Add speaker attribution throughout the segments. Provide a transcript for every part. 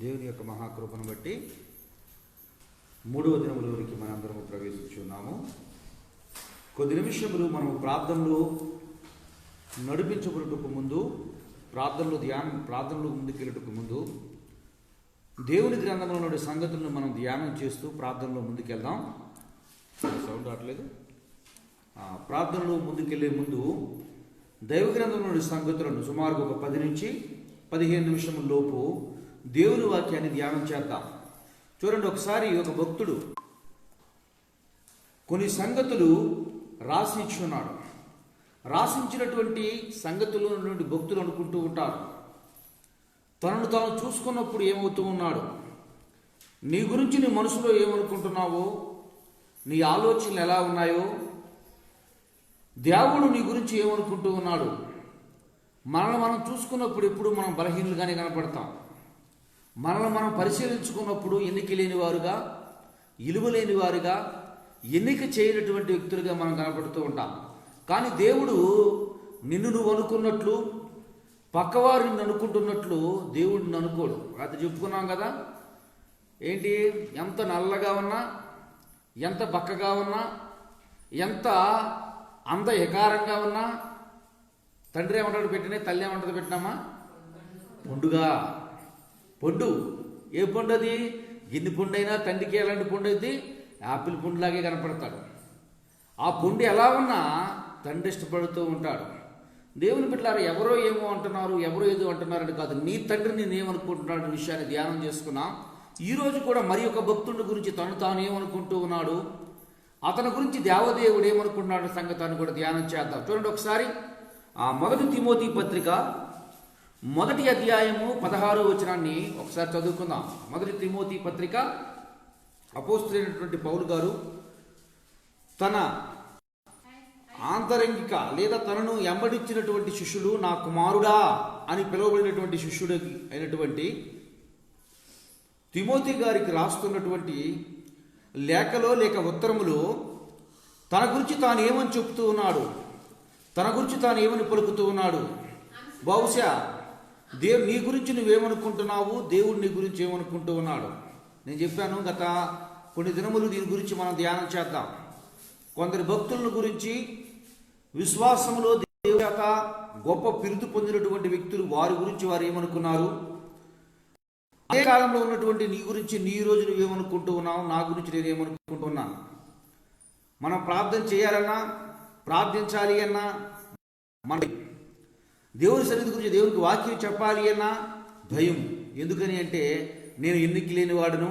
Speaker 1: దేవుని యొక్క మహాకృపను బట్టి 3వ దినములోనికి మనందరము ప్రవేశించున్నాము. కొద్ది నిమిషములు మనము ప్రార్థనలు నడిపించబడుటకు ముందు, ప్రార్థనలు ముందుకెళ్ళటకు ముందు దేవుని గ్రంథంలో నుండి సంగతులను మనం ధ్యానం చేస్తూ ప్రార్థనలో ముందుకెళ్దాం. సౌండ్ రావట్లేదు. ప్రార్థనలు ముందుకెళ్లే ముందు దైవ గ్రంథం నుండి సంగతులను సుమారుగా ఒక 10 నుంచి 15 నిమిషముల లోపు దేవుని వాక్యాన్ని ధ్యానం చేద్దాం. చూడండి, ఒకసారి ఒక భక్తుడు కొన్ని సంగతులు రాసిచ్చున్నాడు. రాసించినటువంటి సంగతుల నుండి భక్తులు అనుకుంటూ ఉంటారు, తనను తాను చూసుకున్నప్పుడు ఏమవుతూ ఉన్నాడు, నీ గురించి నీ మనసులో ఏమనుకుంటున్నావో, నీ ఆలోచనలు ఎలా ఉన్నాయో, దేవుడు నీ గురించి ఏమనుకుంటూ ఉన్నాడు. మనల్ని మనం చూసుకున్నప్పుడు ఎప్పుడు మనం బలహీనులుగానే కనపడతాం. మనల్ని మనం పరిశీలించుకున్నప్పుడు ఎన్నిక లేని వారుగా, ఇలువ లేని వారుగా, ఎన్నిక చేయనటువంటి వ్యక్తులుగా మనం కనపడుతూ ఉంటాం. కానీ దేవుడు నిన్ను నువ్వు అనుకున్నట్లు, పక్కవారు నిన్ను అనుకుంటున్నట్లు దేవుడు నిన్ను అనుకోడు. అది చెప్పుకున్నాం కదా. ఏంటి, ఎంత నల్లగా ఉన్నా, ఎంత బక్కగా ఉన్నా, ఎంత అందవికారంగా ఉన్నా, తండ్రి ఏమంటాడు పెట్టినా, తల్లి ఏమంటుంది పెట్టినామా, పండుగా పండు. ఏ పండు అది? గిన్నె పండు అయినా తండ్రికి ఎలాంటి పండు అయితే యాపిల్ పండులాగే కనపడతాడు. ఆ పండు ఎలా ఉన్నా తండ్రి ఇష్టపడుతూ ఉంటాడు. దేవుని బిడ్డలారా, ఎవరో ఏమో అంటున్నారు, ఎవరో ఏదో అంటున్నారని కాదు, నీ తండ్రి నేనేమనుకుంటున్నాడు అనే విషయాన్ని ధ్యానం చేసుకున్నాం. ఈరోజు కూడా మరి ఒక భక్తుడి గురించి తను తాను ఏమనుకుంటూ ఉన్నాడు, అతని గురించి దేవదేవుడు ఏమనుకుంటున్నాడు సంగతాన్ని కూడా ధ్యానం చేద్దాం. చూడండి ఒకసారి, ఆ 1 తిమోతి పత్రిక 1వ అధ్యాయము 16వ వచనాన్ని ఒకసారి చదువుకుందాం. 1 తిమోతి పత్రిక అపోస్తలుడైనటువంటి పౌలు గారు తన ఆంతరంగిక లేదా తనను ఎంబడించినటువంటి శిష్యుడు, నా కుమారుడా అని పిలువబడినటువంటి శిష్యుడు అయినటువంటి తిమోతి గారికి రాస్తున్నటువంటి లేఖలో లేక ఉత్తరములో తన గురించి తాను ఏమని చెప్తూ ఉన్నాడు, తన గురించి తాను ఏమని పలుకుతూ ఉన్నాడు. బహుశా నీ గురించి నువ్వేమనుకుంటున్నావు, దేవుడు నీ గురించి ఏమనుకుంటూ ఉన్నాడు. నేను చెప్పాను గత కొన్ని దినములు దీని గురించి మనం ధ్యానం చేద్దాం. కొందరి భక్తుల గురించి, విశ్వాసంలో దేవుని యొక్క గొప్ప పిరుదు పొందినటువంటి వ్యక్తులు, వారి గురించి వారు ఏమనుకున్నారు. అదే కాలంలో ఉన్నటువంటి నీ గురించి నీ రోజు నువ్వేమనుకుంటూ ఉన్నావు, నా గురించి నేను ఏమనుకుంటున్నాను. మనం ప్రార్థన చేయాలన్నా, ప్రార్థించాలి అన్నా, మన దేవుని సన్నిధి గురించి దేవునికి వాక్యం చెప్పాలి అన్నా భయం. ఎందుకని అంటే, నేను ఎన్నిక లేనివాడును,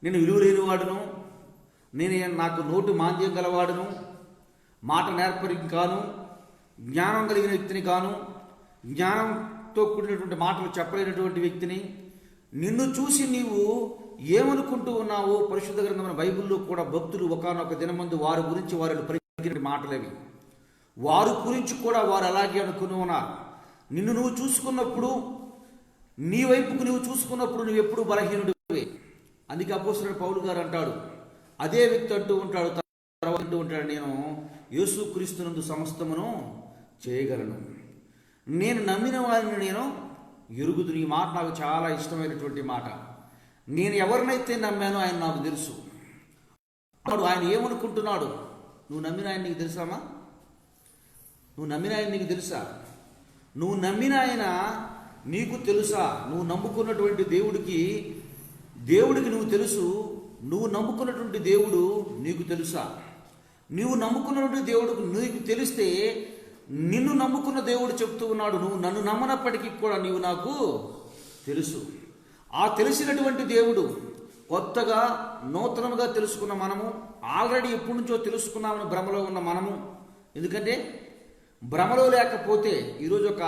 Speaker 1: నేను విలువ లేనివాడును, నాకు నోటి మాంద్యం గలవాడును, మాట నేర్పరికి కాను, జ్ఞానం కలిగిన వ్యక్తిని కాను, జ్ఞానంతో కూడినటువంటి మాటలు చెప్పలేనటువంటి వ్యక్తిని. నిన్ను చూసి నీవు ఏమనుకుంటూ ఉన్నావో పరిశుద్ధ గ్రంథమైన బైబిల్లో కూడా భక్తులు ఒకానొక దినమందు వారి గురించి వారిని పలికిన మాటలేవి. వారి గురించి కూడా వారు అలాగే అనుకుని ఉన్నారు. నిన్ను నువ్వు చూసుకున్నప్పుడు, నీ వైపుకు నువ్వు చూసుకున్నప్పుడు నువ్వు ఎప్పుడు బలహీనుడివే. అందుకే అపోస్తలుడైన పౌలు గారు అంటాడు, అదే వ్యక్తి అంటూ ఉంటాడు, నేను యేసుక్రీస్తునందు సమస్తమును చేయగలను, నేను నమ్మిన వారిని నేను ఎరుగుదును. ఈ మాట నాకు చాలా ఇష్టమైనటువంటి మాట. నేను ఎవరినైతే నమ్మానో ఆయన నాకు తెలుసు. ఆయన ఏమనుకుంటున్నాడు, నువ్వు నమ్మిన ఆయన నీకు తెలుసామా? నువ్వు నమ్మిన ఆయన నీకు తెలుసా? నువ్వు నమ్మిన ఆయన నీకు తెలుసా? నువ్వు నమ్ముకున్నటువంటి దేవుడికి నువ్వు తెలుసు. నువ్వు నమ్ముకున్నటువంటి దేవుడు నీకు తెలుసా? నువ్వు నమ్ముకున్నటువంటి దేవుడికి నీకు తెలిస్తే, నిన్ను నమ్ముకున్న దేవుడు చెప్తూ ఉన్నాడు, నువ్వు నన్ను నమ్మనప్పటికీ కూడా నీవు నాకు తెలుసు. ఆ తెలిసినటువంటి దేవుడు కొత్తగా నూతనముగా తెలుసుకున్న మనము, ఆల్రెడీ ఎప్పటి నుంచో తెలుసుకున్నామని భ్రమలో ఉన్న మనము. ఎందుకంటే భ్రమలో లేకపోతే, ఈరోజు ఒక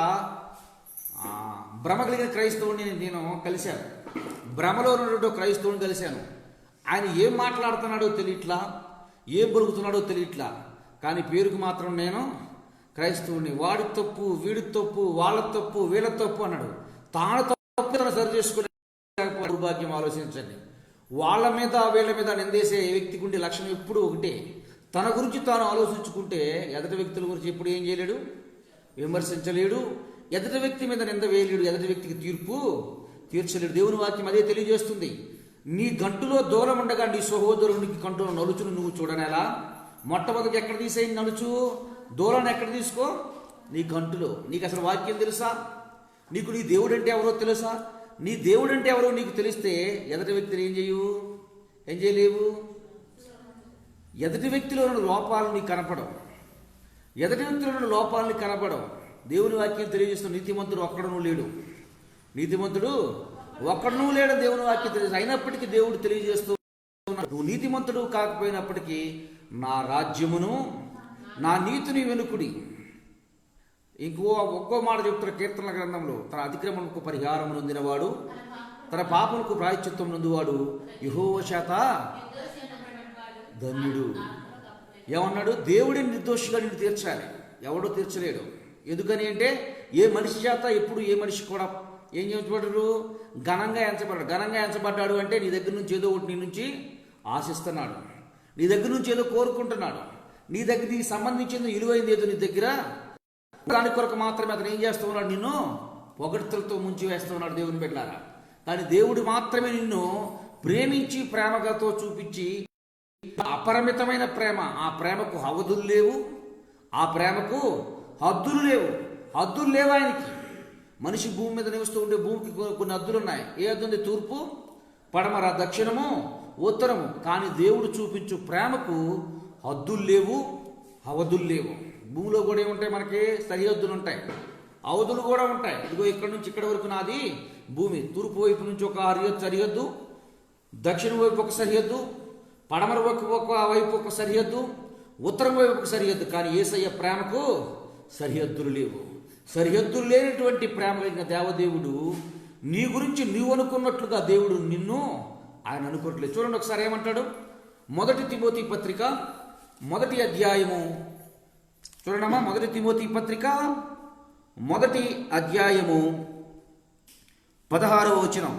Speaker 1: భ్రమ కలిగిన క్రైస్తవుని నేను కలిశాను, భ్రమలో ఉన్నటువంటి క్రైస్తవుని కలిశాను. ఆయన ఏం మాట్లాడుతున్నాడో తెలియట్లా, ఏం బలుగుతున్నాడో తెలియట్లా, కానీ పేరుకు మాత్రం నేను క్రైస్తవుని. వాడి తప్పు, వీడి తప్పు, వాళ్ళ తప్పు, వీళ్ళ తప్పు అన్నాడు. తాను తప్పు తను సరి చేసుకునే దుర్భాగ్యం. ఆలోచించండి, వాళ్ళ మీద వీళ్ళ మీద నిందేసే వ్యక్తికి ఉండే లక్షణం ఎప్పుడు ఒకటే. తన గురించి తాను ఆలోచించుకుంటే ఎదుటి వ్యక్తుల గురించి ఎప్పుడు ఏం చేయలేడు, విమర్శించలేడు. ఎదుటి వ్యక్తి మీద నింద వేయలేడు, ఎదుటి వ్యక్తికి తీర్పు తీర్చలేడు. దేవుని వాక్యం అదే తెలియజేస్తుంది. నీ గంటులో దూరం ఉండగా నీ సహోదరునికి కంటులో నలుచును నువ్వు చూడనేలా. మొట్టమొదటి ఎక్కడ తీసేయి నలుచు, దూరాన్ని ఎక్కడ తీసుకో? నీ గంటులో. నీకు అసలు వాక్యం తెలుసా? నీకు నీ దేవుడు అంటే ఎవరో తెలుసా? నీ దేవుడు అంటే ఎవరో నీకు తెలిస్తే ఎదుటి వ్యక్తిని ఏం చేయలేవు. ఎదుటి వ్యక్తిలో ఉన్న లోపాలు నీకు కనపడవు. ఎదుటి వ్యక్తిలో ఉన్న లోపాలని కనపడవు. దేవుని వాక్యం తెలియజేస్తున్న నీతిమంతుడు ఒక్కడనూ లేడు. నీతిమంతుడు ఒక్కడనూ లేడు దేవుని వాక్యం తెలియజేస్తూ. అయినప్పటికీ దేవుడు తెలియజేస్తూ నువ్వు నీతిమంతుడు కాకపోయినప్పటికీ నా రాజ్యమును నా నీతిని వెనుకుడి. ఒక్కో మాట చెప్తున్న కీర్తనల గ్రంథంలో, తన అతిక్రమణకు పరిహారం నొందినవాడు, తన పాపములకు ప్రాయశ్చిత్తం నొందువాడు యెహోవా చేత ధన్యుడు. ఏమన్నాడు? దేవుడే నిర్దోషిగా నిన్ను తీర్చాలి. ఎవడో తీర్చలేడు. ఎందుకని అంటే ఏ మనిషి చేత ఎప్పుడు ఏ మనిషి కూడా ఏం చేయబడరు? ఘనంగా ఎంచబడ్డాడు. ఘనంగా ఎంచబడ్డాడు అంటే నీ దగ్గర నుంచి ఏదో ఒకటి నీ నుంచి ఆశిస్తున్నాడు, నీ దగ్గర నుంచి ఏదో కోరుకుంటున్నాడు, నీ దగ్గర నీకు సంబంధించింది విలువైంది ఏదో నీ దగ్గర, దాని కొరకు మాత్రమే అతను ఏం చేస్తూ ఉన్నాడు? నిన్ను పొగడ్తలతో ముంచి వేస్తూ ఉన్నాడు దేవుని బిడ్డలారా. కానీ దేవుడు మాత్రమే నిన్ను ప్రేమించి ప్రేమగాతో చూపించి అపరిమితమైన ప్రేమ. ఆ ప్రేమకు అవధులు లేవు, ఆ ప్రేమకు హద్దులు లేవు. హద్దులు లేవు ఆయనకి. మనిషి భూమి మీద నివసిస్తూ ఉండే భూమికి కొన్ని హద్దులు ఉన్నాయి. ఏ హద్దు ఉంది? తూర్పు, పడమర, దక్షిణము, ఉత్తరము. కానీ దేవుడు చూపించు ప్రేమకు హద్దులు లేవు, అవధులు లేవు. భూమిలో కూడా ఏముంటాయి? మనకి సరిహద్దులు ఉంటాయి, అవధులు కూడా ఉంటాయి. ఇదిగో ఇక్కడ నుంచి ఇక్కడ వరకు నాది భూమి. తూర్పు వైపు నుంచి ఒక సరిహద్దు, దక్షిణ వైపు ఒక సరిహద్దు, పడమర వైపు ఒక సరిహద్దు, ఉత్తరం వైపు ఒక సరిహద్దు. కానీ యేసయ్య ప్రేమకు సరిహద్దులు లేవు. సరిహద్దులు లేనటువంటి ప్రేమ కలిగిన దేవదేవుడు నీ గురించి నీవు అనుకున్నట్లుగా దేవుడు నిన్ను ఆయన అనుకోవట్లేదు. చూడండి ఒకసారి ఏమంటాడు? 1 తిమోతి పత్రిక 1వ అధ్యాయము చూడండమ్మా. 1 తిమోతి పత్రిక 1వ అధ్యాయము 16వ వచనం.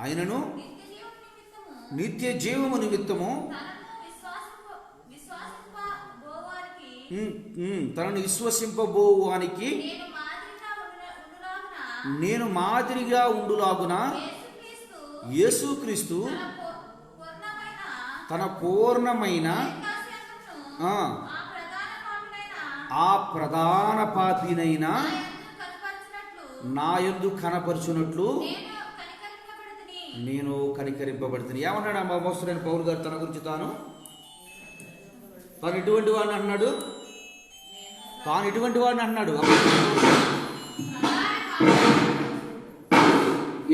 Speaker 1: ఆయనను నిత్య జీవము నిమిత్తము తనను విశ్వసింపబోవానికి నేను మాదిరిగా ఉండులాగున యేసుక్రీస్తు తన పూర్ణమైన ఆ ప్రధాన పాపినైన నా యందు కనపరచునట్లు నేను కనికరింపబడుతుంది. ఏమన్నాడు అపోస్తలుడైన పౌలు గారు తన గురించి? తాను ఎటువంటి వాడిని అన్నాడు? తాను ఎటువంటి వాడిని అన్నాడు?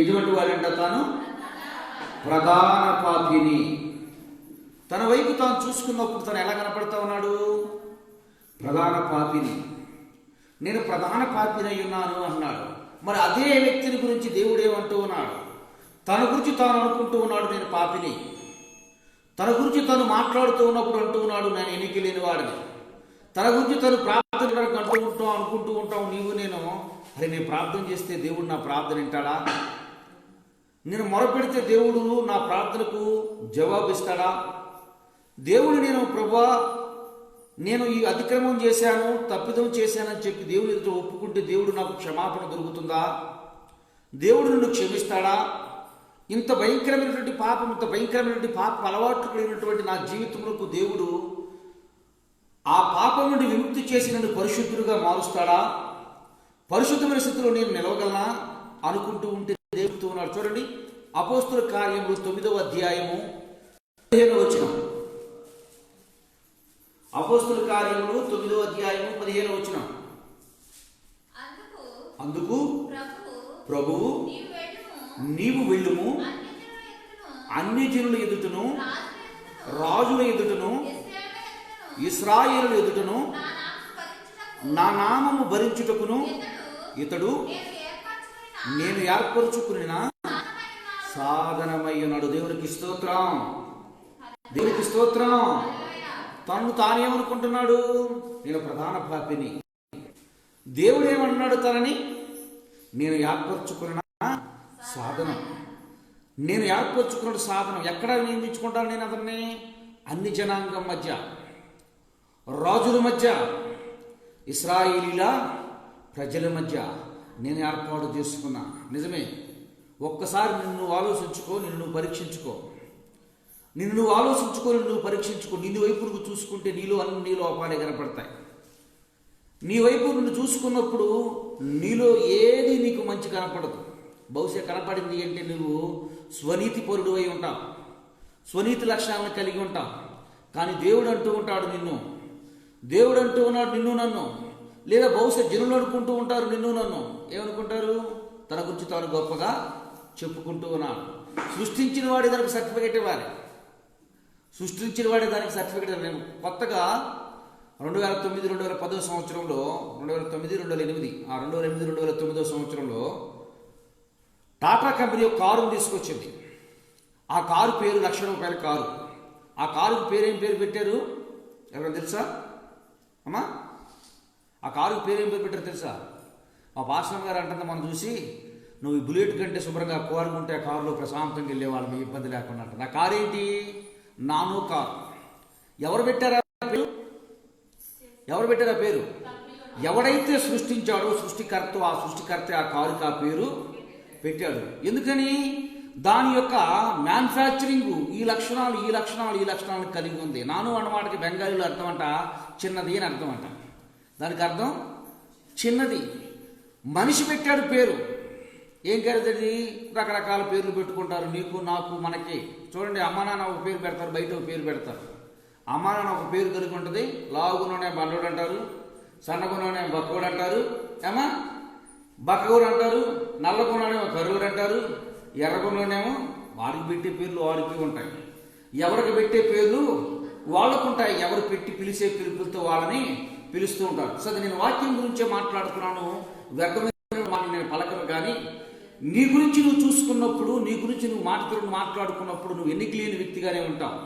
Speaker 1: ఎటువంటి వాడంట? తాను ప్రధాన పాపిని. తన వైపు తాను చూసుకున్నప్పుడు తను ఎలా కనపడతా ఉన్నాడు? ప్రధాన పాపిని. నేను ప్రధాన పాపిని అయి ఉన్నాను అన్నాడు. మరి అదే వ్యక్తిని గురించి దేవుడు ఏమంటూ ఉన్నాడు? తన గురించి తాను అనుకుంటూ ఉన్నాడు నేను పాపిని. తన గురించి తను మాట్లాడుతూ ఉన్నప్పుడు అంటూ ఉన్నాడు నేను ఎన్నిక లేని వాడిని. తన గురించి తను ప్రార్థన అనుకుంటూ ఉంటాం నీవు నేను. అరే నేను ప్రార్థన చేస్తే దేవుడు నా ప్రార్థన వింటాడా? నేను మొరపెడితే దేవుడు నా ప్రార్థనకు జవాబిస్తాడా? దేవుడు నేను ప్రభువా నేను ఈ అతిక్రమం చేశాను, తప్పిదం చేశానని చెప్పి దేవుని ఎదుట ఒప్పుకుంటే దేవుడు నాకు క్షమాపణ దొరుకుతుందా? దేవుడు నన్ను క్షమిస్తాడా? ఇంత భయంకరమైనటువంటి పాప అలవాట్లు కలిగినటువంటి నా జీవితంలో దేవుడు ఆ పాపం నుండి విముక్తి చేసి నన్ను పరిశుద్ధుడుగా మారుస్తాడా? పరిశుద్ధమైన స్థితిలో నేను నిలవగలనా అనుకుంటూ ఉంటే దేవుడుతూ ఉన్నాడు. చూడండి అపోస్తుల కార్యములు 9వ అధ్యాయము 15వ వచనం. అపోస్తుల కార్యములు 9వ అధ్యాయము 15వ వచనం. అందుకు ప్రభువు నీవు వెళ్ళుము, అన్ని జనుల ఎదుటను రాజుల ఎదుటను ఇశ్రాయేలు ఎదుటను నా నామము భరించుటకును ఇతడు నేను ఏర్పరుచుకున్న సాధనమై ఉన్నాడు. దేవునికి స్తోత్రం, దేవునికి స్తోత్రం. తను తానేమనుకుంటున్నాడు? నేను ప్రధాన పాపిని. దేవుడు ఏమన్నాడు? తనని నేను ఏర్పరచుకున్న సాధనం. నేను ఏర్పరచుకున్న సాధనం ఎక్కడ నియమించుకుంటాను నేను అతన్ని? అన్ని జనాంగం మధ్య, రాజుల మధ్య, ఇశ్రాయేలీల ప్రజల మధ్య నేను ఏర్పాటు చేసుకున్నా. నిజమే, ఒక్కసారి నిన్ను నువ్వు ఆలోచించుకో, నిన్ను నువ్వు పరీక్షించుకో. నిన్ను నువ్వు ఆలోచించుకో, నిన్ను నువ్వు పరీక్షించుకో. నిన్ను వైపు నువ్వు చూసుకుంటే నీలో అన్ని లోపాలే కనపడతాయి. నీ వైపు నిన్ను చూసుకున్నప్పుడు నీలో ఏది నీకు మంచి కనపడదు. బహుశా కనపడింది అంటే నువ్వు స్వనీతి పరుడు అయి ఉంటావు, స్వనీతి లక్షణాలను కలిగి ఉంటావు. కానీ దేవుడు అంటూ ఉంటాడు నిన్ను, దేవుడు అంటూ ఉన్నాడు నిన్ను నన్ను. లేదా బహుశా జనులు అనుకుంటూ ఉంటారు నిన్ను నన్ను. ఏమనుకుంటారు? తన గురించి తాను గొప్పగా చెప్పుకుంటూ ఉన్నాడు. సృష్టించిన వాడి దానికి సర్టిఫికేట్ ఇవ్వాలి, సృష్టించిన వాడి దానికి సర్టిఫికేట్ ఇవ్వాలి. నేను కొత్తగా 2009, 2010 సంవత్సరంలో, 2009, 2008, 2008, 2009 సంవత్సరంలో టాటా కంపెనీ ఒక కారును తీసుకొచ్చింది. ఆ కారు పేరు ₹1,00,000 కారు. ఆ కారుకు పేరేం పేరు పెట్టారు ఎవరైనా తెలుసా అమ్మా? ఆ కారుకు పేరేం పేరు పెట్టారు తెలుసా? మా పాస్టర్ గారు అంటుంది మనం చూసి, నువ్వు ఈ బుల్లెట్ కంటే శుభ్రంగా కోరుకుంటే ఆ కారులో ప్రశాంతంగా వెళ్ళేవాళ్ళు, మీ ఇబ్బంది లేకుండా అంట. నా కారు ఏంటి? Nano car. ఎవరు పెట్టారా పేరు? ఎవరు పెట్టారా పేరు? ఎవడైతే సృష్టించాడో సృష్టికర్త, ఆ సృష్టికర్త ఆ కారుకి ఆ పేరు పెట్టాడు. ఎందుకని? దాని యొక్క మ్యానుఫ్యాక్చరింగ్ ఈ లక్షణాలను కలిగి ఉంది. నాను అన్నమాటకి బెంగాలీలో అర్థం అంట చిన్నది అని అర్థం అంట. దానికి అర్థం చిన్నది. మనిషి పెట్టాడు పేరు. ఏం కరిది? రకరకాల పేర్లు పెట్టుకుంటారు, నీకు నాకు మనకి. చూడండి, అమ్మా నాన్న ఒక పేరు పెడతారు, బయట ఒక పేరు పెడతారు. అమ్మా నాన్న ఒక పేరు కలిగి ఉంటుంది. లావుగునోనే బండోడు అంటారు, సన్నగునోనే బక్కోడు అంటారు, ఏమా బక్కగూరు అంటారు, నల్లగునోనేమో కరువురు అంటారు, ఎర్రగునోనేమో వాడికి పెట్టే పేర్లు వాడికి ఉంటాయి, ఎవరికి పెట్టే పేర్లు వాళ్ళకు ఉంటాయి. ఎవరు పెట్టి పిలిచే పిలుపులతో వాళ్ళని పిలుస్తూ ఉంటారు. సరే, నేను వాక్యం గురించే మాట్లాడుతున్నాను, వ్యర్థమైన మాట నేను పలకను. కానీ నీ గురించి నువ్వు చూసుకున్నప్పుడు, నీ గురించి నువ్వు మాట్లాడుకున్నప్పుడు నువ్వు ఎన్నిక లేని వ్యక్తిగానే ఉంటావు,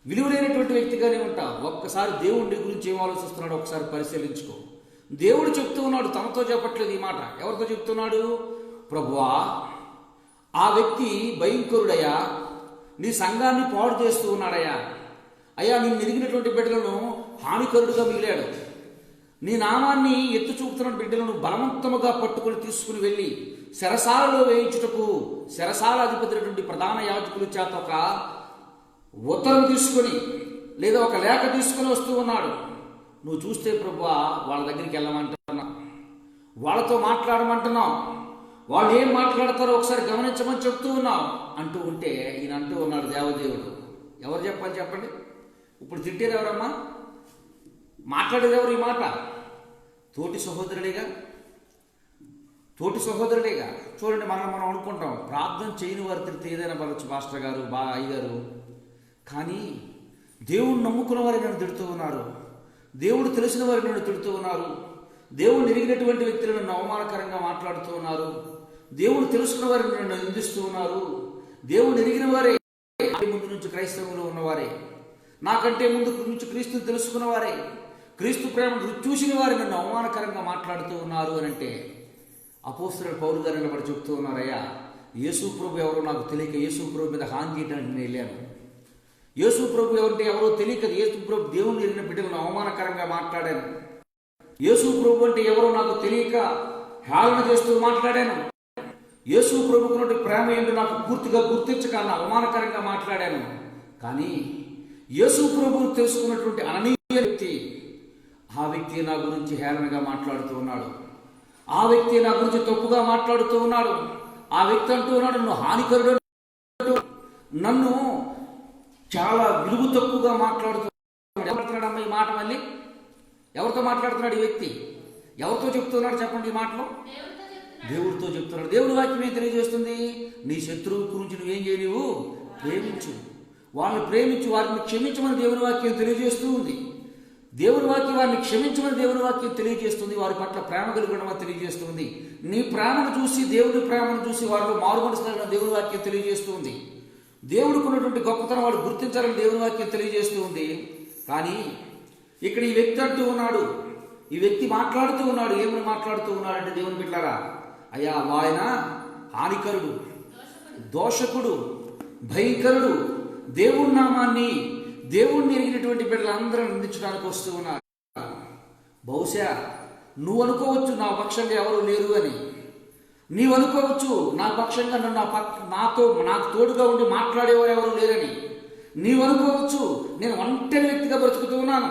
Speaker 1: విలువలేనటువంటి వ్యక్తిగానే ఉంటావు. ఒక్కసారి దేవుడి గురించి ఏం ఆలోచిస్తున్నాడో ఒకసారి పరిశీలించుకో. దేవుడు చెప్తూ ఉన్నాడు, తనతో చెప్పట్లేదు ఈ మాట. ఎవరితో చెప్తున్నాడు? ప్రభువా, ఆ వ్యక్తి భయంకరుడయ్యా, నీ సంఘాన్ని పాడు చేస్తూ ఉన్నాడయ్యా. అయ్యా, నిన్ను ఎదిగినటువంటి బిడ్డలను హానికరుడుగా మిగిలాడు. నీ నామాన్ని ఎత్తు చూపుతున్న బిడ్డలను బలవంతముగా పట్టుకుని తీసుకుని వెళ్ళి శరసాలలో వేయించుటకు శరసాల అధిపతి ప్రధాన యాజకుల చేత ఒక ఉత్తరం తీసుకొని లేదా ఒక లేఖ తీసుకుని వస్తూ ఉన్నాడు. నువ్వు చూస్తే ప్రభువా, వాళ్ళ దగ్గరికి వెళ్ళమంటున్నావు, వాళ్ళతో మాట్లాడమంటున్నావు, వాళ్ళు ఏం మాట్లాడతారో ఒకసారి గమనించమని చెప్తూ ఉన్నావు అంటూ ఉంటే ఈయన అంటూ ఉన్నాడు దేవదేవుడు. ఎవరు చెప్పాలి చెప్పండి? ఇప్పుడు తిట్టేది ఎవరమ్మా? మాట్లాడేది ఎవరు ఈ మాట? తోటి సహోదరుడేగా, తోటి సహోదరుడేగా. చూడండి, మనం అనుకుంటాం ప్రార్థన చేయని వారి తిరిగితే ఏదైనా పడవచ్చు పాస్టర్ గారు, అయ్యగారు. కానీ దేవుడు నమ్ముకున్న వారు నన్ను తిడుతూ ఉన్నారు, దేవుడు తెలిసిన వారు నన్ను తిడుతూ ఉన్నారు, దేవుడు ఎరిగినటువంటి వ్యక్తులు నన్ను అవమానకరంగా మాట్లాడుతూ ఉన్నారు, దేవుడు తెలుసుకున్న వారిని నన్ను నిందిస్తూ ఉన్నారు. దేవుడు ఎరిగిన వారే ముందు నుంచి క్రైస్తవంలో ఉన్నవారే, నాకంటే ముందు నుంచి క్రీస్తుని తెలుసుకున్న వారే, క్రీస్తు ప్రేమను చూసిన వారు నన్ను అవమానకరంగా మాట్లాడుతూ ఉన్నారు అని అంటే అపోస్తలుడు పౌలు గారు నిలబడి చెప్తూ ఉన్నారయ్యా, యేసు ప్రభు ఎవరో నాకు తెలియక యేసు ప్రభు మీద హాని చేయడానికి నేను వెళ్ళాను. యేసు ప్రభు ఎవరంటే ఎవరో తెలియక యేసు ప్రభు దేవుని ఎరిగిన బిడ్డలను అవమానకరంగా మాట్లాడాను. యేసు ప్రభు అంటే ఎవరో నాకు తెలియక హేళన చేస్తూ మాట్లాడాను. యేసు ప్రభుకున్నటువంటి ప్రేమ ఏంటో నాకు పూర్తిగా గుర్తించక అవమానకరంగా మాట్లాడాను. కానీ యేసు ప్రభువు తెలుసుకున్నటువంటి అననీయ వ్యక్తి, ఆ వ్యక్తి నా గురించి హేళనగా మాట్లాడుతూ ఉన్నాడు, ఆ వ్యక్తి నా గురించి తప్పుగా మాట్లాడుతూ ఉన్నాడు. ఆ వ్యక్తి అంటూ ఉన్నాడు, నన్ను హానికరుడు, నన్ను చాలా విలువ తక్కువగా మాట్లాడుతున్నాడు. ఈ మాట మళ్ళీ ఎవరితో మాట్లాడుతున్నాడు ఈ వ్యక్తి? ఎవరితో చెప్తున్నాడు చెప్పండి ఈ మాటలో? దేవుడితో చెప్తున్నాడు. దేవుడి వాక్యం ఏం తెలియజేస్తుంది? నీ శత్రువు గురించి నువ్వేం చేయ, నువ్వు ప్రేమించు, వాళ్ళని ప్రేమించు, వారిని క్షమించమని దేవుని వాక్యం తెలియజేస్తూ ఉంది. దేవుని వాక్యం వారిని క్షమించమని దేవుని వాక్యం తెలియజేస్తుంది, వారి పట్ల ప్రేమ కలిగడమని తెలియజేస్తుంది. నీ ప్రేమను చూసి, దేవుడి ప్రేమను చూసి వారిలో మారుమనసులను దేవుని వాక్యం తెలియజేస్తుంది. దేవుడికి ఉన్నటువంటి గొప్పతనం వాడు గుర్తించాలని దేవుని వాక్యం తెలియజేస్తూ ఉంది. కానీ ఇక్కడ ఈ వ్యక్తి అంటూ ఉన్నాడు, ఈ వ్యక్తి మాట్లాడుతూ ఉన్నాడు. ఏమని మాట్లాడుతూ ఉన్నాడంటే, దేవుని బిడ్డలారా, అయ్యా ఆయన హానికరుడు, దోషకుడు, భయంకరుడు, దేవుడి నామాన్ని, దేవుణ్ణి ఎరిగినటువంటి బిడ్డలందరూ నిందించడానికి వస్తూ ఉన్నారు. బహుశా నువ్వు అనుకోవచ్చు నా పక్షంగా ఎవరు లేరు అని, నీవు అనుకోవచ్చు నా పక్షంగా నన్ను నాకు తోడుగా ఉండి మాట్లాడేవారు ఎవరు లేరని. నీవు అనుకోవచ్చు నేను ఒంటరి వ్యక్తిగా బ్రతుకుతూ ఉన్నాను,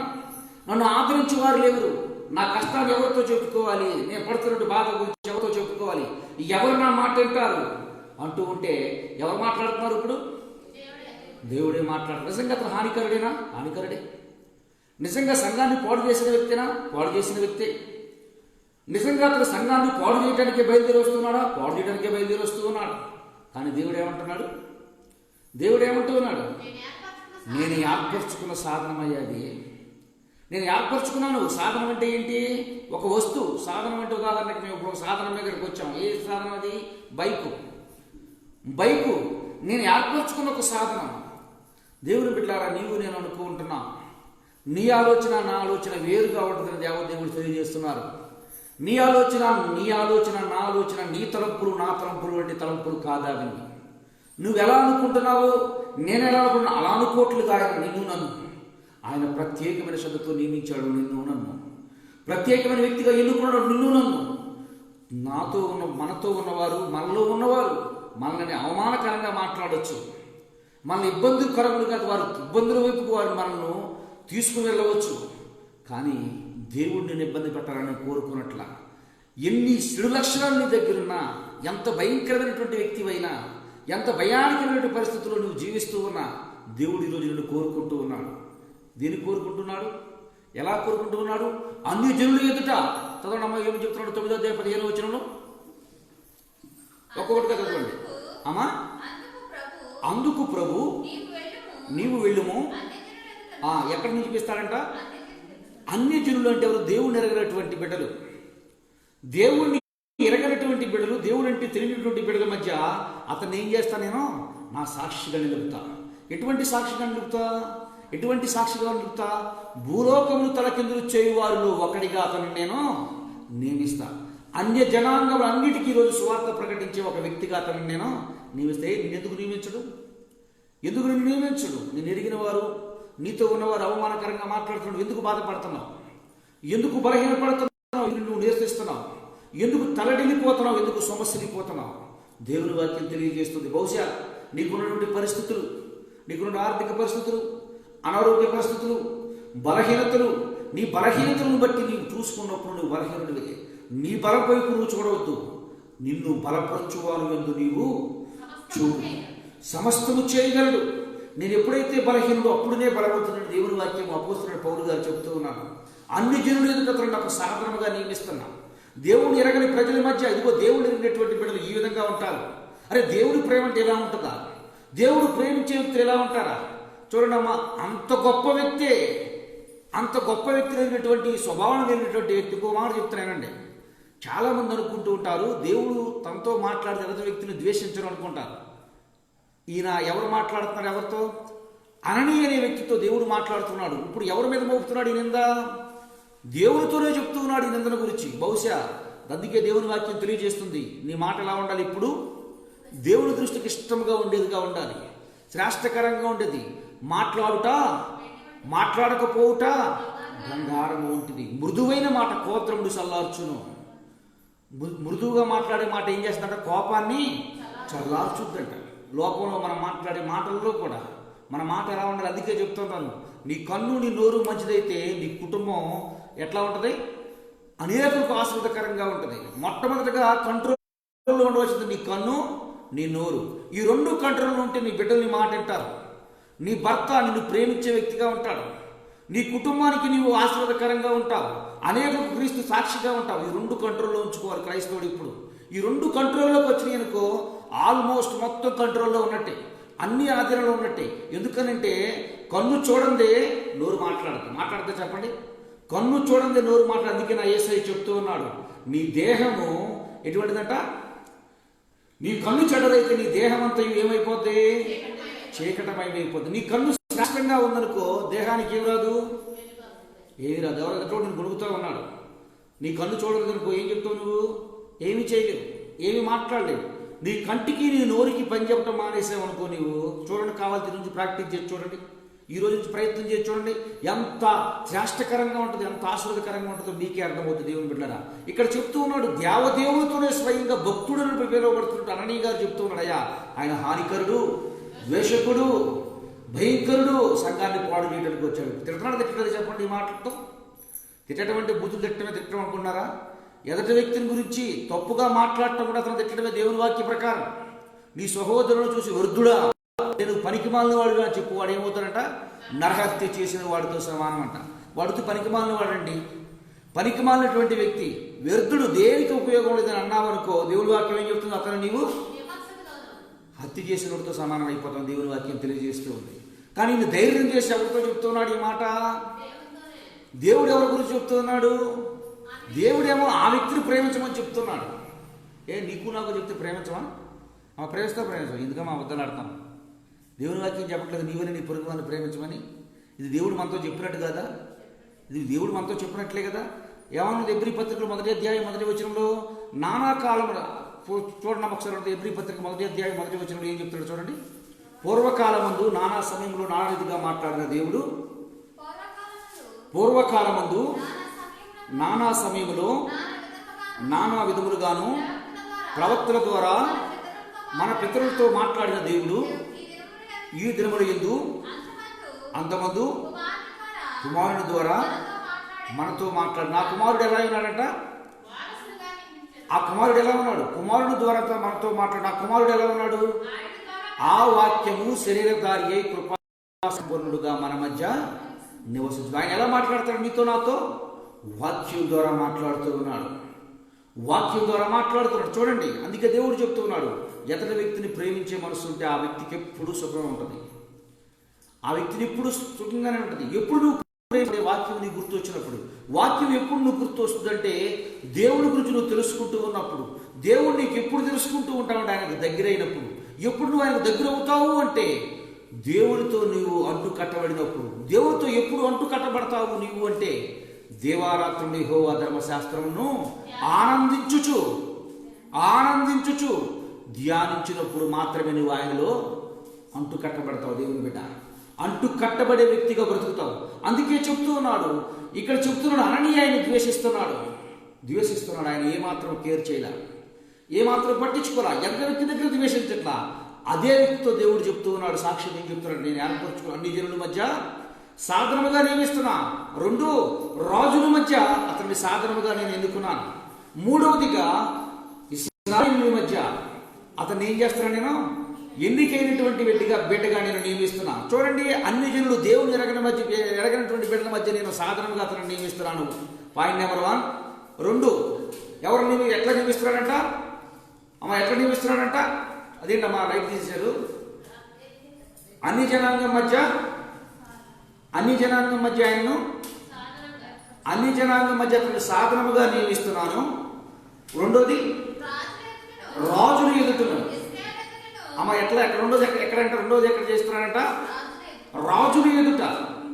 Speaker 1: నన్ను ఆదరించేవారు లేరు, నా కష్టాలు ఎవరితో చెప్పుకోవాలి, నేను పడుతున్నట్టు బాధ గురించి ఎవరితో చెప్పుకోవాలి, ఎవరు నా మాట వింటారు అంటూ ఉంటే ఎవరు మాట్లాడుతున్నారు? ఇప్పుడు దేవుడే మాట్లాడుతున్నారు. నిజంగా అతను హానికరుడేనా? హానికరుడే. నిజంగా సంఘాన్ని పాడు చేసిన వ్యక్తేనా? పాడు చేసిన వ్యక్తే. నిజంగా అతను సంఘాన్ని పాడు చేయడానికే బయలుదేరి వస్తున్నాడా? పాడు చేయడానికే బయలుదేరి వస్తూ ఉన్నాడు. కానీ దేవుడు ఏమంటున్నాడు? దేవుడు ఏమంటూ ఉన్నాడు? నేను ఏర్పరచుకున్న సాధనమయ్యాది. నేను ఏర్పరచుకున్నాను. సాధనం అంటే ఏంటి? ఒక వస్తువు. సాధనం అంటే ఉదాహరణకి మేము ఇప్పుడు ఒక సాధనం దగ్గరికి వచ్చాం. ఏ సాధనం అది? బైకు. నేను ఏర్పరచుకున్న ఒక సాధనం. దేవుని బిడ్డలారా, నీవు నేను అనుకుంటున్నా, నీ ఆలోచన నా ఆలోచన వేరుగా ఉంటుందని దేవుడు తెలియజేస్తున్నారు. నీ ఆలోచన నా ఆలోచన, నీ తలంపులు నా తలంపులు వంటి తలంపులు కాదా? నువ్వు ఎలా అనుకుంటున్నావో నేను ఎలా అనుకుంటున్నా అలా అనుకోవట్లేదు. ఆయన ప్రత్యేకమైన శ్రద్ధతో నియమించాడు నిన్ను నన్ను. ప్రత్యేకమైన వ్యక్తిగా ఎన్నుకున్నాడు నిన్ను నన్ను. మనతో ఉన్నవారు, మనలో ఉన్నవారు మనల్ని అవమానకరంగా మాట్లాడవచ్చు, మన ఇబ్బందికరములుగా వారు ఇబ్బందుల వైపుకు వారు మనల్ని తీసుకుని వెళ్ళవచ్చు. కానీ దేవుడు నేను ఇబ్బంది పెట్టాలని కోరుకున్నట్ల ఎన్ని చెడు లక్షణాలు నీ దగ్గరున్నా, ఎంత భయంకరమైనటువంటి వ్యక్తివైనా, ఎంత భయానకరమైన పరిస్థితుల్లో నువ్వు జీవిస్తూ ఉన్నా, దేవుడు ఈరోజు నిన్ను కోరుకుంటూ ఉన్నాడు. దేన్ని కోరుకుంటున్నాడు? ఎలా కోరుకుంటూ ఉన్నాడు? అన్ని జనులు ఎదుట. చదవండి అమ్మ, ఏమి చెప్తున్నాడు? 9వ అధ్యాయం 15వ వచనంలో ఒక్కొక్కటిగా చదవండి అమ్మా. అందుకు ప్రభు నీవు వెళ్ళుము. ఎక్కడి నుంచి పిస్తాడంట? అన్ని జనులు అంటే ఎవరు? దేవుణ్ణి ఎరగనటువంటి బిడ్డలు, దేవుణ్ణి ఎరగనటువంటి బిడ్డలు, దేవుడు అంటే తెలియనటువంటి బిడ్డల మధ్య అతన్ని ఏం చేస్తా? నేను నా సాక్షిగా నిలుపుతా. ఎటువంటి సాక్షిగా నిలుపుతా? భూలోకమును తలకిందులు చేయువారిలో ఒకడిగా అతను నేను నియమిస్తా. అన్య జనాంగములు అన్నిటికీ ఈరోజు సువార్త ప్రకటించే ఒక వ్యక్తిగా అతను నేను నియమిస్తే, ఎందుకు నియమించడు? నేను ఎరిగిన వారు, నీతో ఉన్నవారు అవమానకరంగా మాట్లాడుతున్నావు. ఎందుకు బాధపడుతున్నావు? ఎందుకు బలహీనపడుతున్నావు? నువ్వు నిరసిస్తున్నావు? ఎందుకు తలడిల్లిపోతున్నావు? ఎందుకు సమస్యలిపోతున్నావు? దేవుని వాక్యం తెలియజేస్తుంది. బహుశా నీకున్నటువంటి పరిస్థితులు, నీకున్న ఆర్థిక పరిస్థితులు, అనారోగ్య పరిస్థితులు, బలహీనతలు, నీ బలహీనతలను బట్టి నీవు చూసుకున్నప్పుడు నువ్వు బలహీనుడివి. నీ బలం వైపు నువ్వు చూడవద్దు. నిన్ను బలపరచువాను ఎందు నీవు చూడు. సమస్తము చేయగలడు. నేను ఎప్పుడైతే బలహీనుడో అప్పుడునే బలవంతుడని దేవుని వాక్యం అపోస్తలుడైన పౌలు గారు చెబుతూ ఉన్నాను. అన్ని జనులు ఎదుట నాకు సాధనముగా నియమిస్తున్నాను. దేవుని ఎరగని ప్రజల మధ్య ఇదిగో దేవుడు ఎరిగినటువంటి బిడ్డలు ఈ విధంగా ఉంటారు. అరే, దేవుడి ప్రేమ అంటే ఎలా ఉంటుందా? దేవుడు ప్రేమించే వ్యక్తులు ఎలా ఉంటారా? చూడండి అమ్మా, అంత గొప్ప వ్యక్తి లేనటువంటి స్వభావం లేనటువంటి వ్యక్తికి ఒక మాట చెప్తున్నానండి. చాలామంది అనుకుంటూ ఉంటారు దేవుడు తనతో మాట్లాడితే ఎదుటి వ్యక్తిని ద్వేషించరు అనుకుంటారు. ఈయన ఎవరు మాట్లాడుతున్నారు? ఎవరితో? అననీ అనే వ్యక్తితో దేవుడు మాట్లాడుతున్నాడు. ఇప్పుడు ఎవరి మీద మోపుతున్నాడు ఈ నింద? దేవునితోనే చెప్తూ ఉన్నాడు ఈ నిందన గురించి. బహుశా అందుకే దేవుని వాక్యం తెలియజేస్తుంది, నీ మాట ఎలా ఉండాలి? ఇప్పుడు దేవుని దృష్టికి ఇష్టంగా ఉండేదిగా ఉండాలి, శ్రేష్టకరంగా ఉండేది. మాట్లాడకపోవుట బంగారం వంటిది. మృదువైన మాట కోత్రముడు చల్లార్చును. మృదువుగా మాట్లాడే మాట ఏం చేస్తుందంట? కోపాన్ని చల్లార్చుద్దంట. లోకంలో మనం మాట్లాడే మాటల్లో కూడా మన మాట ఎలా ఉండాలి? అందుకే చెప్తున్నాను, నీ కన్ను నీ నోరు మంచిదైతే నీ కుటుంబం ఎట్లా ఉంటుంది? అనేకులకు ఆశ్రదకరంగా ఉంటుంది. మొట్టమొదటిగా కంట్రోల్లో ఉండవలసింది నీ కన్ను, నీ నోరు. ఈ రెండు కంట్రోల్లో ఉంటే నీ బిడ్డలు నీ మాట వింటారు. నీ భర్త నిన్ను ప్రేమించే వ్యక్తిగా ఉంటాడు. నీ కుటుంబానికి నీవు ఆశీర్వాదకరంగా ఉంటావు. అనేకులకు క్రీస్తు సాక్షిగా ఉంటావు. ఈ రెండు కంట్రోల్లో ఉంచుకోవాలి క్రైస్తవుడు. ఇప్పుడు ఈ రెండు కంట్రోల్లోకి వచ్చినాయి అనుకో, ఆల్మోస్ట్ మొత్తం కంట్రోల్లో ఉన్నట్టే, అన్ని ఆధీనంలో ఉన్నట్టే. ఎందుకనంటే కన్ను చూడందే నోరు మాట్లాడితే చెప్పండి, కన్ను చూడందే నోరు మాట్లాడు. అందుకే నా యేసయ్య చెప్తూ ఉన్నాడు, నీ దేహము ఎటువంటిదంట? నీ కన్ను చెడ్డదైతే నీ దేహం అంతా ఏమైపోద్ది? చీకటమైపోద్ది. నీ కన్ను శ్రేష్టంగా ఉందనుకో, దేహానికి ఏమి రాదు? ఎవరితో నేను గొడుగుతూ ఉన్నాడు. నీ కన్ను చూడదనుకో, ఏం చెప్తావు నువ్వు? ఏమి చేయలేవు, ఏమి మాట్లాడలేవు. నీ కంటికి నీ నోరుకి పని చెప్పడం మానేసావు అనుకో, నీవు చూడండి, కావాలి నుంచి ప్రాక్టీస్ చేసి చూడండి. ఈ రోజు నుంచి ప్రయత్నం చేసి చూడండి, ఎంత శ్రేష్టకరంగా ఉంటుంది, ఎంత ఆశీర్వదకరంగా ఉంటుందో మీకే అర్థమవుతుంది. దేవుని బిడ్డలారా, ఇక్కడ చెప్తూ ఉన్నాడు, దేవదేవులతోనే స్వయంగా భక్తుడని పిలువబడుతున్నట్టు అననీయ గారు చెప్తూ ఉన్నాడు. అయ్యా, ఆయన హానికరుడు, ద్వేషకుడు, భయంకరుడు, సంఘాన్ని పాడు చేయడానికి వచ్చాడు. తిట్టడం తిట్టలేదు చెప్పండి. ఈ మాటలతో తిట్టడం అంటే బూతులు తిట్టడం అనుకున్నారా? ఎదుటి వ్యక్తిని గురించి తప్పుగా మాట్లాడటం కూడా అతను తిట్టడమే దేవుని వాక్య ప్రకారం. నీ సహోదరులను చూసి వృద్ధుడా, నేను పనికిమాలిన వాడుగా చెప్పు, వాడు ఏమవుతాడంట? నరహత్య చేసిన వాడితో సమానం అంట. వాడితో పనికిమాలిన వాడండి. పనికిమాలినటువంటి వ్యక్తి, వ్యర్థుడు, దేనికి ఉపయోగం లేదని అన్నావనుకో, దేవుని వాక్యం ఏం చెప్తుంది? అతను నీవు హత్య చేసిన వాడితో సమానం అయిపోతాం. దేవుని వాక్యం తెలియజేస్తూ ఉంది. కానీ ఈయన ధైర్యం చేసి ఎవరితో చెప్తున్నాడు ఈ మాట? దేవుడు ఎవరి గురించి చెప్తున్నాడు? దేవుడేమో ఆ వ్యక్తిని ప్రేమించమని చెప్తున్నాడు. నీకు నాకు చెప్తే ప్రేమించమా? ప్రేమించమా? ఎందుకమ్మా అబద్ధాలు ఆడతాను? దేవుని వాక్యం చెప్పట్లేదు నీవని నీ పొరుగు వారిని ప్రేమించమని. ఇది దేవుడు మనతో చెప్పినట్టు కదా? ఇది దేవుడు మనతో చెప్పినట్లే కదా? ఏమన్నా ఎబ్రీ పత్రికలు 1వ అధ్యాయం 1వ వచనంలో నానా కాలం చూడండి. ఒకసారి ఎబ్రీ పత్రిక 1వ అధ్యాయం 1వ వచనంలో ఏం చెప్తాడు చూడండి. పూర్వకాలమందు నానా సమయంలో నానా రీతిగా మాట్లాడిన దేవుడు, పూర్వకాలమందు నానా సమయంలో నానా విధములుగాను ప్రవక్తల ద్వారా మన పితరులతో మాట్లాడిన దేవుడు ఈ దినముల యందు అంతమందు కుమారుని ద్వారా మనతో మాట్లాడు. నా కుమారుడు ఎలా ఉన్నాడంట? ఆ కుమారుడు ఎలా ఉన్నాడు? కుమారుడు ద్వారా మనతో మాట్లాడు. ఆ కుమారుడు ఎలా ఉన్నాడు? ఆ వాక్యము శరీరధారి అయి కృపాసంపన్నుడుగా మన మధ్య నివసించు. ఆయన ఎలా మాట్లాడతాడు నీతో నాతో? వాక్యం ద్వారా మాట్లాడుతూ ఉన్నాడు. వాక్యం ద్వారా మాట్లాడుతున్నాడు. చూడండి, అందుకే దేవుడు చెప్తూ ఉన్నాడు, ఎతటి వ్యక్తిని ప్రేమించే మనసు ఉంటే ఆ వ్యక్తికి ఎప్పుడు సుఖం ఉంటుంది. ఆ వ్యక్తిని ఎప్పుడు సుఖంగానే ఉంటుంది. ఎప్పుడు నువ్వు ప్రేమించే వాక్యం నీకు గుర్తు వచ్చినప్పుడు, వాక్యం ఎప్పుడు నువ్వు గుర్తు వస్తుందంటే దేవుడి గురించి నువ్వు తెలుసుకుంటూ ఉన్నప్పుడు. దేవుడు నీకు ఎప్పుడు తెలుసుకుంటూ ఉంటావు? ఆయనకు దగ్గరైనప్పుడు. ఎప్పుడు నువ్వు ఆయనకు దగ్గర అవుతావు అంటే దేవుడితో నీవు అంటు కట్టబడినప్పుడు. దేవుడితో ఎప్పుడు అంటు కట్టబడతావు నీవు అంటే దేవారాత్రుని యెహోవా ధర్మశాస్త్రమును ఆనందించుచు ధ్యానించినప్పుడు మాత్రమే నువ్వు ఆయనలో అంటు కట్టబడతావు. దేవుని బిడ్డ, అంటు కట్టబడే వ్యక్తిగా బ్రతుకుతావు. అందుకే చెప్తూ ఉన్నాడు, ఇక్కడ చెప్తున్నాడు, అననీయ ఆయన ద్వేషిస్తున్నాడు. ఆయన ఏమాత్రం కేర్ చేయలే, ఏమాత్రం పట్టించుకోరా. ఎంత వ్యక్తి దగ్గర ద్వేషించట్లా, అదే వ్యక్తితో దేవుడు చెప్తూ ఉన్నాడు. సాక్ష్యం ఏం చెప్తున్నాడు? నేను ఏర్పరచుకో అన్ని జనుల మధ్య సాధనముగా నియమిస్తున్నా. 2 రాజుల మధ్య అతన్ని సాధనముగా నేను ఎన్నుకున్నాను. 3వదిగా ఇశ్రాయేలు మధ్య అతన్ని ఏం చేస్తున్నాను? నేను ఎన్నికైనటువంటి బిడ్డగా నేను నియమిస్తున్నా. చూడండి, అన్ని జనులు దేవుని ఎరగనటువంటి బిడ్డల మధ్య నేను సాధనముగా అతను నియమిస్తున్నాను. Point number 1. 2, ఎవరు ఎట్లా నియమిస్తున్నాడంట? ఎట్లా నియమిస్తున్నాడంట? అదేంటమ్మా లైట్ తీశారు. అన్ని జనాంగం మధ్య ఆయన్ను అన్ని జనాంగం మధ్య అతను సాధనముగా నియమిస్తున్నాను. 2వది, రాజులు ఎదుటను. ఎట్లా ఎక్కడంటే 2వది ఎక్కడ చేస్తున్నాడంట? రాజులు ఎదుట,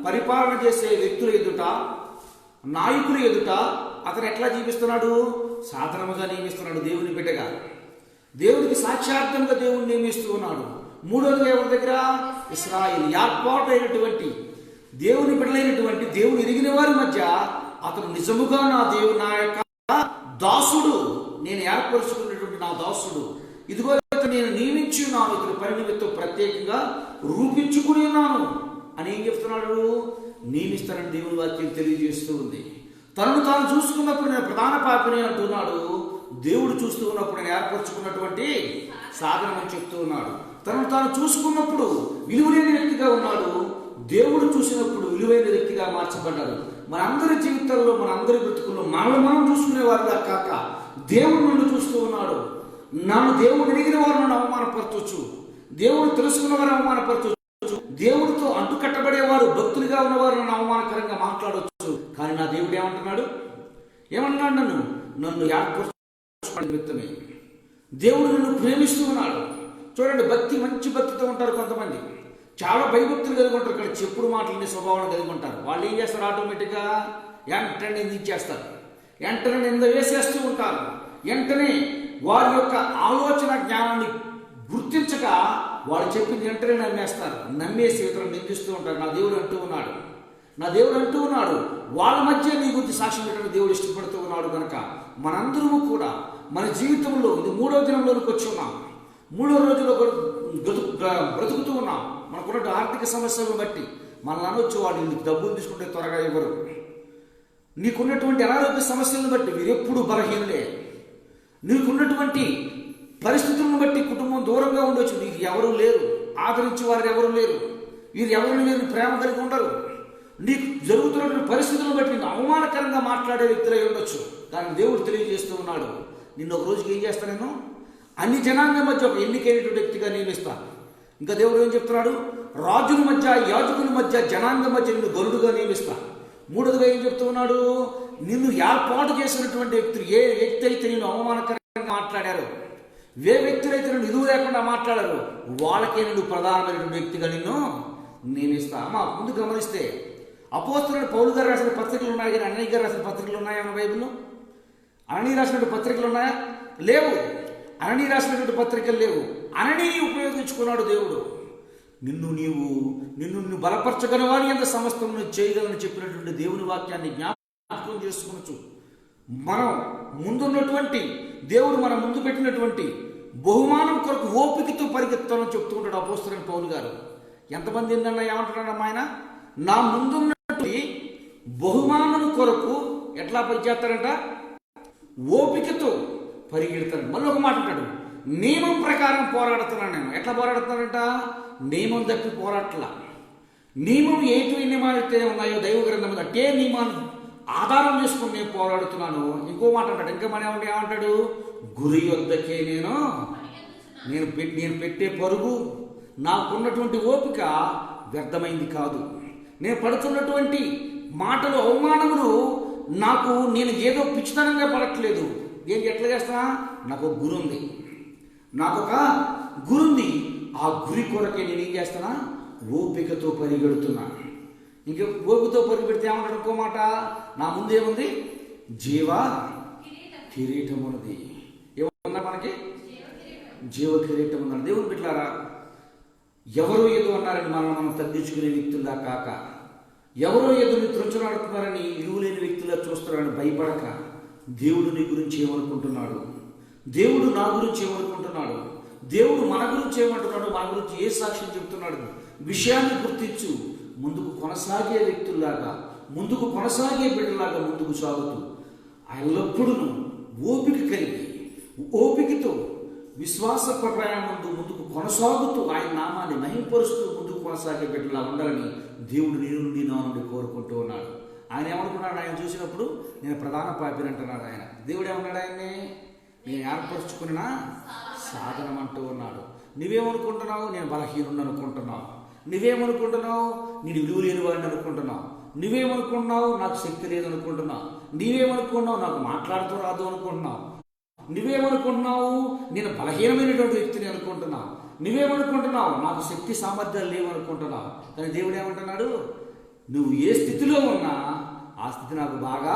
Speaker 1: పరిపాలన చేసే వ్యక్తుల ఎదుట, నాయకులు ఎదుట అతను ఎట్లా జీవిస్తున్నాడు? సాధనముగా నియమిస్తున్నాడు. దేవుని బిడ్డగా, దేవునికి సాక్షార్థంగా దేవుని నియమిస్తూ ఉన్నాడు. 3వది ఎవరి దగ్గర? ఇశ్రాయేలు, ఏర్పాటు అయినటువంటి దేవుని బిడ్డలైనటువంటి దేవుని ఎరిగిన వారి మధ్య అతను నిజముగా నా యొక్క దాసుడు, నేను ఏర్పరుచుకున్నటువంటి నా దాసుడు, ఇదిగో నేను నియమించి ఉన్నాను, ఇతని పని నిమిత్తం ప్రత్యేకంగా రూపించుకుని ఉన్నాను అని ఏం చెప్తున్నాడు? నియమిస్తానని దేవుని వాక్యం తెలియజేస్తూ ఉంది. తనను తాను చూసుకున్నప్పుడు నేను ప్రధాన పాపిని అంటున్నాడు. దేవుడు చూస్తూ ఉన్నప్పుడు నేను ఏర్పరచుకున్నటువంటి సాధనం అని చెప్తూ ఉన్నాడు. తనను తాను చూసుకున్నప్పుడు విలువలేని వ్యక్తిగా ఉన్నాడు. దేవుడు చూసినప్పుడు విలువైన వ్యక్తిగా మార్చబడ్డాడు. మనందరి జీవితాల్లో, మనందరి బ్రతుకుల్లో మనల్ని మనం చూసుకునే వారిగా కాక దేవుడు నన్ను చూస్తూ ఉన్నాడు. దేవుడు ఎరిగిన వారు నన్ను అవమానపరచవచ్చు, దేవుడు తెలుసుకున్న వారు అవమానపరచవచ్చు, దేవుడితో అంటుకట్టబడేవారు, భక్తులుగా ఉన్నవారు నన్ను అవమానకరంగా మాట్లాడవచ్చు. కానీ నా దేవుడు ఏమన్నాడు? నన్ను ఏర్పరచుకునే వ్యక్తమే. దేవుడు నన్ను ప్రేమిస్తూ ఉన్నాడు. చూడండి, మంచి భక్తితో ఉంటారు కొంతమంది, చాలా భయభక్తులు కలిగి ఉంటారు. ఇక్కడ చెప్పుడు మాటలని స్వభావం కలిగి ఉంటారు. వాళ్ళు ఏం చేస్తారు? ఆటోమేటిక్గా వెంటనే నిందించేస్తారు, వెంటనే నింద వేసేస్తూ ఉంటారు. వెంటనే వారి యొక్క ఆలోచన జ్ఞానాన్ని గుర్తించక వాళ్ళు చెప్పింది వెంటనే నమ్మేస్తారు. నమ్మేసి ఇతరులు నిందిస్తూ ఉంటారు. నా దేవుడు అంటూ ఉన్నాడు వాళ్ళ మధ్య నీ గురించి సాక్ష్యం పెట్టడం దేవుడు ఇష్టపడుతూ ఉన్నాడు. కనుక మనందరము కూడా మన జీవితంలో ఇది 3వ దినంలోకి వచ్చి ఉన్నాం. 3వ రోజులో బ్రతుకుతూ ఉన్నాం. మనకున్న ఆర్థిక సమస్యలను బట్టి మనల్ని అనొచ్చు, వాళ్ళు నీకు డబ్బులు తీసుకుంటే త్వరగా ఇవ్వరు. నీకున్నటువంటి అనారోగ్య సమస్యలను బట్టి వీరెప్పుడు బలహీనలే. నీకున్నటువంటి పరిస్థితులను బట్టి కుటుంబం దూరంగా ఉండొచ్చు, నీకు ఎవరు లేరు, ఆదరించే వారు ఎవరు లేరు, వీరు ఎవరిని మీరు ప్రేమ కలిగి ఉండరు. నీకు జరుగుతున్నటువంటి పరిస్థితులను బట్టి నిన్ను అవమానకరంగా మాట్లాడే వ్యక్తులై ఉండొచ్చు. కానీ దేవుడు తెలియజేస్తూ ఉన్నాడు, నిన్ను ఒక రోజుకి ఏం చేస్తాను, నేను అన్ని జనాంగం మధ్య ఒక ఎన్నికైనటువంటి వ్యక్తిగా నియమిస్తాను. ఇంకా దేవుడు ఏం చెప్తున్నాడు, రాజుల మధ్య, యాజకుల మధ్య, జనాంగం మధ్య నిన్ను గరుడుగా నియమిస్తాను. 3వదిగా ఏం చెప్తూ ఉన్నాడు, నిన్ను ఏర్పాటు చేసినటువంటి వ్యక్తులు, ఏ వ్యక్తి అయితే నిన్ను అవమానకరంగా మాట్లాడారో, ఏ వ్యక్తులైతే నిన్ను విలువ లేకుండా మాట్లాడారు, వాళ్ళకే నువ్వు ప్రధానమైనటువంటి వ్యక్తిగా నిన్ను నియమిస్తా. అమ్మా ముందు గమనిస్తే అపోస్తలుడైన పౌలు గారు రాసిన పత్రికలు ఉన్నాయి, కానీ అననీయ గారు రాసిన పత్రికలు ఉన్నాయా మన బైబిల్లో? అననీయ రాసినటువంటి పత్రికలు ఉన్నాయా? లేవు. అననీయ రాసినటువంటి పత్రికలు లేవు. అననీయ ఉపయోగించుకున్నాడు దేవుడు. నిన్ను బలపరచగలవాని ఎంత సమస్తం చేయగలని చెప్పినటువంటి దేవుని వాక్యాన్ని జ్ఞాపకం చేసుకునొచ్చు. మనం ముందున్నటువంటి దేవుడు మన ముందు పెట్టినటువంటి బహుమానం కొరకు ఓపికతో పరిగెత్తాలని చెప్తూ ఉంటాడు అపోస్తలుడైన పౌలు గారు. ఎంతమంది ఏంటన్నా ఏమంటున్నాడమ్మా ఆయన, నా ముందున్నటువంటి బహుమానం కొరకు ఎట్లా పనిచేస్తాడంట, ఓపికతో పరిగెడతాడు. మళ్ళీ ఒక మాట అంటాడు, నియమం ప్రకారం పోరాడుతున్నాను నేను. ఎట్లా పోరాడుతున్నాడంట, నియమం తప్పి పోరాటలా. నియమం ఎటువంటి నియమాలు అయితే ఉన్నాయో దైవ గ్రంథం అట్టే నియమాన్ని ఆధారం చేసుకుని నేను పోరాడుతున్నాను. ఇంకో మాట అంటాడు, ఇంకా మన ఏమంటాడు, గురి వద్దకే నేను పెట్టే పరుగు, నాకున్నటువంటి ఓపిక వ్యర్థమైంది కాదు. నేను పడుతున్నటువంటి మాటలు, అవమానములు నేను ఏదో పిచ్చితనంగా పడట్లేదు. ఏంటి ఎట్లా చేస్తా, నాకు ఒక గురి ఉంది. ఆ గురి కొరకే నేను ఏం చేస్తానా, ఓపికతో పరిగెడుతున్నా. ఇంక ఓపికతో పరిగెడితే ఏమంటాడు ఇంకో మాట, నా ముందేముంది, జీవ కిరీటం ఉన్నది. ఏమన్నా మనకి జీవ కిరీటం ఉన్నాడు. దేవుని బిడ్డలారా, ఎవరో ఏదో అన్నారని మనం తగ్గించుకునే వ్యక్తుల్లా కాక, ఎవరో ఏదో నీ త్రుంచలాడుతున్నారని ఇరువులేని వ్యక్తులా చూస్తున్నారని భయపడక, దేవుడు నీ గురించి ఏమనుకుంటున్నాడు, దేవుడు నా గురించి ఏమనుకుంటున్నాడు, దేవుడు మన గురించి ఏమంటున్నాడు, మన గురించి ఏ సాక్ష్యం చెప్తున్నాడు, విషయాన్ని గుర్తించు. ముందుకు కొనసాగే వ్యక్తుల్లాగా, ముందుకు కొనసాగే బిడ్డలాగా ముందుకు సాగుతూ, ఎల్లప్పుడూ ఓపిక కలిగి, ఓపికతో విశ్వాస ప్రయాణంతో ముందుకు కొనసాగుతూ ఆయన నామాన్ని మహింపరుస్తూ ముందుకు కొనసాగే బిడ్డలా ఉండాలని దేవుడు నా నుండి కోరుకుంటూ ఉన్నాడు. ఆయన ఏమనుకున్నాడు, ఆయన చూసినప్పుడు నేను ప్రధాన పాపిని అంటున్నాడు ఆయన. దేవుడు ఏమన్నాడు, ఆయన్ని నేను ఏర్పరచుకున్న సాధనం అంటూ ఉన్నాడు. నువ్వేమనుకుంటున్నావు, నేను బలహీనుడు అనుకుంటున్నావు. నువ్వేమనుకుంటున్నావు, నేను విలువ లేని వాడిని అనుకుంటున్నావు. నువ్వేమనుకుంటున్నావు, నాకు శక్తి లేదు అనుకుంటున్నావు. నువ్వేమనుకుంటున్నావు, నాకు మాట్లాడుతూ రాదు అనుకుంటున్నావు. నువ్వేమనుకుంటున్నావు, నేను బలహీనమైనటువంటి వ్యక్తిని అనుకుంటున్నావు. నువ్వేమనుకుంటున్నావు, నాకు శక్తి సామర్థ్యాలు లేవు అనుకుంటున్నావు. కానీ దేవుడు ఏమంటున్నాడు, నువ్వు ఏ స్థితిలో ఉన్నా ఆ స్థితి నాకు బాగా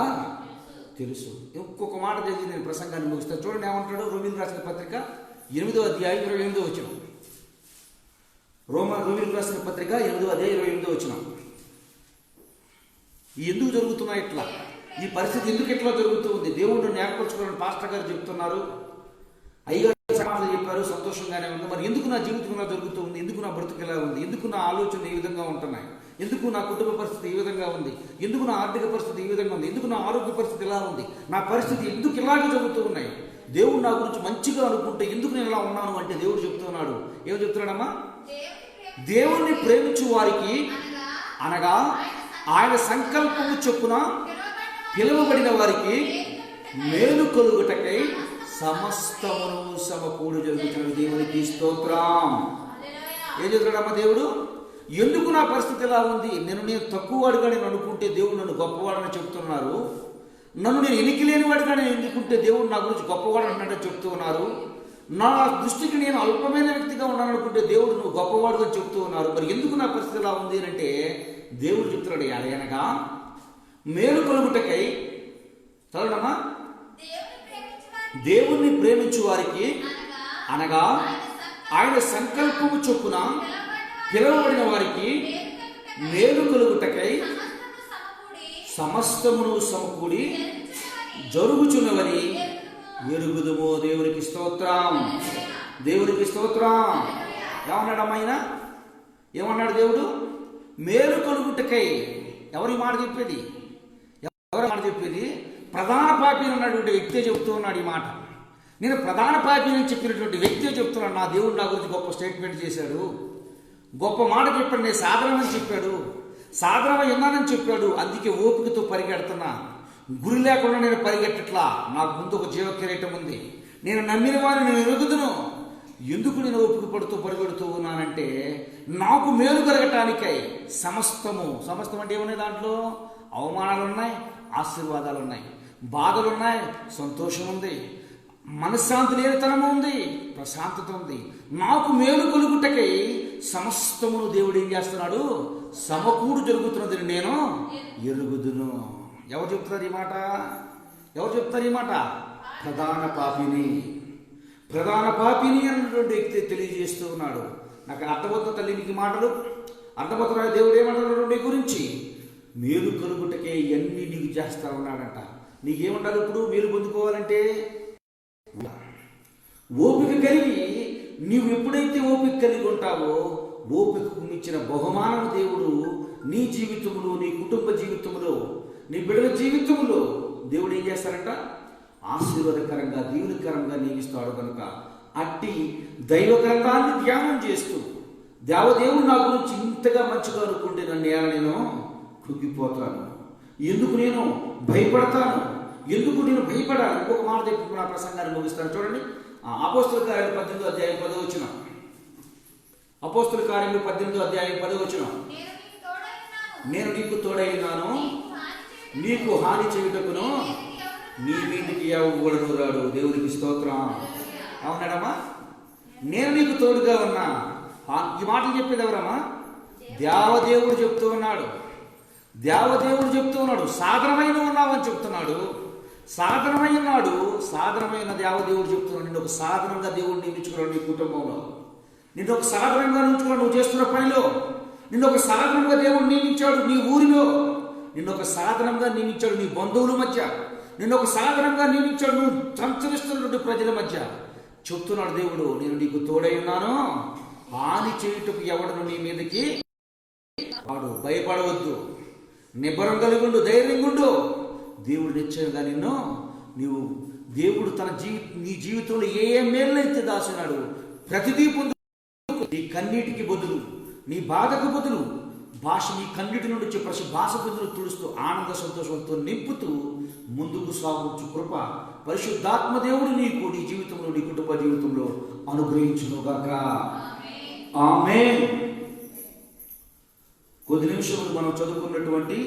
Speaker 1: తెలుసు. ఇంకొక మాట చదివి నేను ప్రసంగాన్ని ముగిస్తాను. చూడండి ఏమంటాడు, రోమీయులకు రాసిన పత్రిక 8వ అధ్యాయం 28వ వచనం. రోమీయులకు రాసిన పత్రిక 8వ అధ్యాయం 28వ వచనం. ఎందుకు జరుగుతున్నాయి ఇట్లా, ఈ పరిస్థితి ఎందుకు ఇట్లా జరుగుతూ ఉంది? దేవుడు ఏర్పరచుకోవాలని పాస్టర్ గారు చెప్తున్నారు, అయ్యగారు సమాధానం చెప్పారు, సంతోషంగానే ఉంది. మరి ఎందుకు నా జీవితం ఇలా జరుగుతూ ఉంది, ఎందుకు నా బ్రతుకు ఎలా ఉంది, ఎందుకు నా ఆలోచన ఈ విధంగా ఉంటున్నాయి, ఎందుకు నా కుటుంబ పరిస్థితి ఈ విధంగా ఉంది, ఎందుకు నా ఆర్థిక పరిస్థితి ఈ విధంగా ఉంది, ఎందుకు నా ఆరోగ్య పరిస్థితి ఇలా ఉంది, నా పరిస్థితి ఎందుకు ఇలాగే జరుగుతూ ఉన్నాయి, దేవుడు నా గురించి మంచిగా అనుకుంటే ఎందుకు నేను ఇలా ఉన్నాను అంటే దేవుడు చెప్తున్నాడు. ఏమో చెప్తున్నాడమ్మా, దేవుణ్ణి ప్రేమించు వారికి అనగా ఆయన సంకల్పము చొప్పున పిలువబడిన వారికి మేలు కలుగుటకై సమస్తమును సమకూడు జరుగుతున్న దేవునికి స్తోత్రం. ఏం చెప్తాడమ్మా దేవుడు, ఎందుకు నా పరిస్థితి ఎలా ఉంది, నేను తక్కువవాడుగా నేను అనుకుంటే దేవుడు నన్ను గొప్పవాడని చెప్తున్నారు. నన్ను నేను ఎనికిలేని వాడిగా నేను ఎందుకుంటే దేవుడు నా గురించి గొప్పవాడు అన్నట్టు చెప్తూ ఉన్నారు. నా దృష్టికి నేను అల్పమైన వ్యక్తిగా ఉన్నాను అనుకుంటే దేవుడు నువ్వు గొప్పవాడుగా చెప్తూ ఉన్నారు. మరి ఎందుకు నా పరిస్థితి ఎలా ఉంది అంటే దేవుడు చెప్తున్నాడు, అనగా మేలు కలుగుటకై, చదవడమ్మా, దేవుణ్ణి ప్రేమించు వారికి అనగా ఆయన సంకల్పము చొప్పున పిలువబడిన వారికి మేలు కలుగుటకై సమస్తమును సమకూడి జరుగుచున్నవని ఎరుగుదుము. దేవునికి స్తోత్రం, దేవునికి స్తోత్రం. ఏమన్నాడు ఏమన్నాడు దేవుడు? మేలు కలుగుటకై. ఎవరి మాట చెప్పేది? ఎవరి మాట చెప్పేది? ప్రధాన పాపి ఉన్నటువంటి వ్యక్తే చెబుతూ ఉన్నాడు ఈ మాట. నేను ప్రధాన పాపి అని చెప్పినటువంటి వ్యక్తే చెప్తున్నాడు. నా దేవుడు నా గురించి గొప్ప స్టేట్మెంట్ చేశాడు, గొప్ప మాట చెప్పాడు, నేను సాధారణమని చెప్పాడు, సాధారణంగా ఉన్నానని చెప్పాడు. అందుకే ఓపికతో పరిగెడుతున్నా. గురి లేకుండా నేను పరిగెట్టట్లా. నాకు ముందు ఒక జీవ కిరీటం ఉంది. నేను నమ్మిన వారిని నేను ఎరుగుదును. ఎందుకు నేను ఓపిక పడుతూ పరిగెడుతూ ఉన్నానంటే నాకు మేలు కలగటానికై. సమస్తం అంటే ఏమున్నాయి? దాంట్లో అవమానాలు ఉన్నాయి, ఆశీర్వాదాలు ఉన్నాయి, బాధలు ఉన్నాయి, సంతోషం ఉంది, మనశ్శాంతి లేనితనము ఉంది, ప్రశాంతత ఉంది. నాకు మేలు కలుగుటకై సమస్తమును దేవుడు ఏం చేస్తున్నాడు? సమకూడు జరుగుతున్నదని నేను ఎరుగుదును. ఎవరు చెప్తున్నారు ఈ మాట? ఎవరు చెప్తారు ఈ మాట? ప్రధాన పాపిని అన్నటువంటి వ్యక్తి తెలియజేస్తూ ఉన్నాడు. నాకు అర్థమవుతున్న తల్లి నీకు మాటలు అర్థమవుతున్న దేవుడు ఏమంటున్నాడు నీ గురించి? మేలు కలుగుటకే ఇవన్నీ నీకు చేస్తా ఉన్నాడంట. నీకేమంటారు ఇప్పుడు మేలు పొందుకోవాలంటే? ఓపిక కలిగి, నీవు ఎప్పుడైతే ఓపిక కలిగి ఉంటావో ఓపికకు మించిన బహుమానం దేవుడు నీ జీవితంలో, నీ కుటుంబ జీవితంలో, నీ బిడ్డల జీవితంలో దేవుడు ఏం చేస్తారంట? ఆశీర్వాదకరంగా, దీవునికరంగా నియమిస్తాడు. కనుక అట్టి దైవ గ్రంథాన్ని ధ్యానం చేస్తూ దేవదేవుడు నా గురించి ఇంతగా మంచిగా అనుకుంటే నేను కృంగిపోతాను. ఎందుకు నేను భయపడతాను? ఎందుకు నేను భయపడాలి? ఇంకొక మాట చెప్పి నా ప్రసంగాన్ని ముగిస్తాను. చూడండి, అపోస్తుల కార్యాలు 18వ అధ్యాయం 10వ వచనం. అపోస్తుల కార్యాలు 18వ అధ్యాయం 10వ వచనం. నేను నీకు తోడై ఉన్నాను, నీకు హాని చేయుటకును నీ మీదికి ఎవడు రాడు. దేవునికి స్తోత్రం. అవునాడమ్మా? నేను నీకు తోడుగా ఉన్నా. ఈ మాటలు చెప్పేది ఎవరమ్మా? దేవదేవుడు చెప్తూ ఉన్నాడు. దేవదేవుడు చెప్తూ ఉన్నాడు. సాధనమైన ఉన్నావని చెప్తున్నాడు. సాధనమైన దేవదేవుడు చెప్తున్నాడు. నిన్ను ఒక సాధనంగా దేవుడు నియమించుకున్నాడు. నీ కుటుంబంలో నిన్ను ఒక సాధనంగా నియమించుకున్నాడు. నువ్వు చేస్తున్న పనిలో నిన్ను ఒక సాధనంగా దేవుడు నియమించాడు. నీ ఊరిలో నిన్ను ఒక సాధనంగా నియమించాడు. నీ బంధువుల మధ్య నిన్ను ఒక సాధనంగా నియమించాడు. నువ్వు సంచరిస్తున్నటువంటి ప్రజల మధ్య చెప్తున్నాడు దేవుడు, నేను నీకు తోడై ఉన్నాను, హాని చేయుటకు ఎవడను నీ మీదకి వాడు. భయపడవద్దు, నిబ్బరం కలిగుండు, ధైర్యంగుండు. దేవుడు నిశ్చయంగా నీవు దేవుడు నీ జీవితంలో ఏ మేళ్ళైతే దాచున్నాడు ప్రతిదీ పొందు. నీ కన్నీటికి బదులు, నీ బాధకు బదులు నీ కన్నీటి నుండి వచ్చే భాష బదులు తుడుస్తూ ఆనంద సంతోషంతో నింపుతూ ముందుకు సాగుచు కృప పరిశుద్ధాత్మ దేవుడు నీకు నీ జీవితంలో, నీ కుటుంబ జీవితంలో అనుగ్రహించునుగాక. ఆమేన్. కొద్ది నిమిషములు మనం చదువుకున్నటువంటి